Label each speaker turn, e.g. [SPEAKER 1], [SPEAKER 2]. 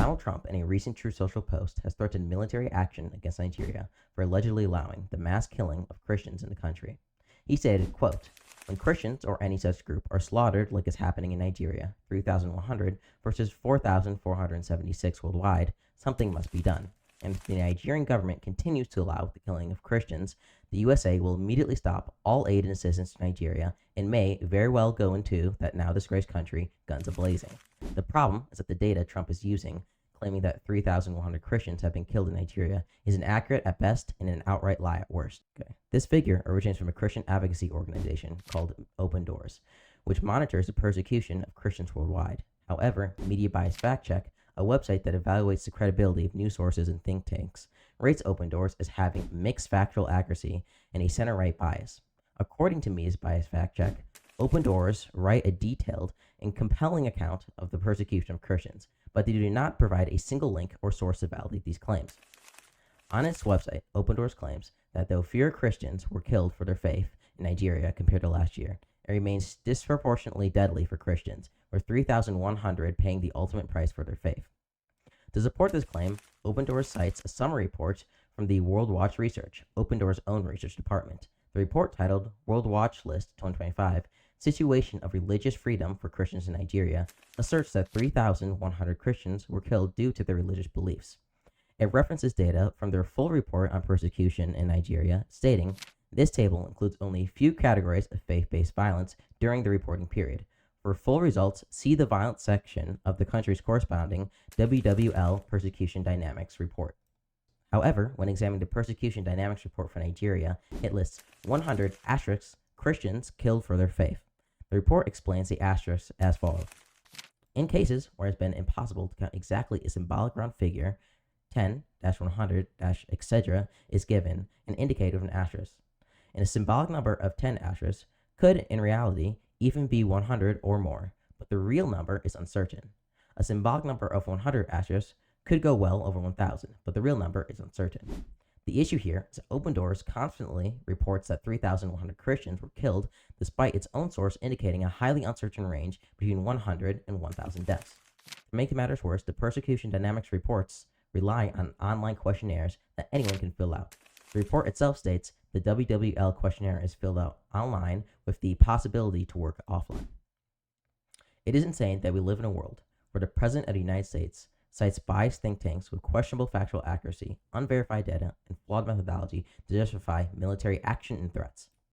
[SPEAKER 1] Donald Trump, in a recent Truth Social post, has threatened military action against Nigeria for allegedly allowing the mass killing of Christians in the country. He stated, quote, "When Christians or any such group are slaughtered like is happening in Nigeria, 3,100 versus 4,476 worldwide, something must be done. And if the Nigerian government continues to allow the killing of Christians, the USA will immediately stop all aid and assistance to Nigeria and may very well go into that now disgraced country guns a-blazing. The problem is that the data Trump is using, claiming that 3,100 Christians have been killed in Nigeria, is inaccurate at best and an outright lie at worst." Okay. This figure originates from a Christian advocacy organization called Open Doors, which monitors the persecution of Christians worldwide. However, Media Bias Fact Check, a website that evaluates the credibility of news sources and think tanks, rates Open Doors as having mixed factual accuracy and a center-right bias. According to Media Bias Fact Check, Open Doors write a detailed and compelling account of the persecution of Christians, but they do not provide a single link or source to validate these claims. On its website, Open Doors claims that though fewer Christians were killed for their faith in Nigeria compared to last year, it remains disproportionately deadly for Christians, with 3,100 paying the ultimate price for their faith. To support this claim, Open Doors cites a summary report from the World Watch Research, Open Doors' own research department. The report, titled World Watch List 2025, Situation of Religious Freedom for Christians in Nigeria, asserts that 3,100 Christians were killed due to their religious beliefs. It references data from their full report on persecution in Nigeria, stating, "This table includes only a few categories of faith-based violence during the reporting period. For full results, see the violence section of the country's corresponding WWL Persecution Dynamics report." However, when examining the Persecution Dynamics report for Nigeria, it lists 100 asterisks Christians killed for their faith. The report explains the asterisks as follows. In cases where it's been impossible to count exactly a symbolic round figure, 10-100- etc. is given and indicated with an asterisk. And a symbolic number of 10 asterisks could, in reality, even be 100 or more, but the real number is uncertain. A symbolic number of 100 asterisks could go well over 1,000, but the real number is uncertain. The issue here is that Open Doors constantly reports that 3,100 Christians were killed, despite its own source indicating a highly uncertain range between 100 and 1,000 deaths. To make matters worse, the Persecution Dynamics reports rely on online questionnaires that anyone can fill out. The report itself states the WWL questionnaire is filled out online with the possibility to work offline. It is insane that we live in a world where the President of the United States cites biased think tanks with questionable factual accuracy, unverified data, and flawed methodology to justify military action and threats.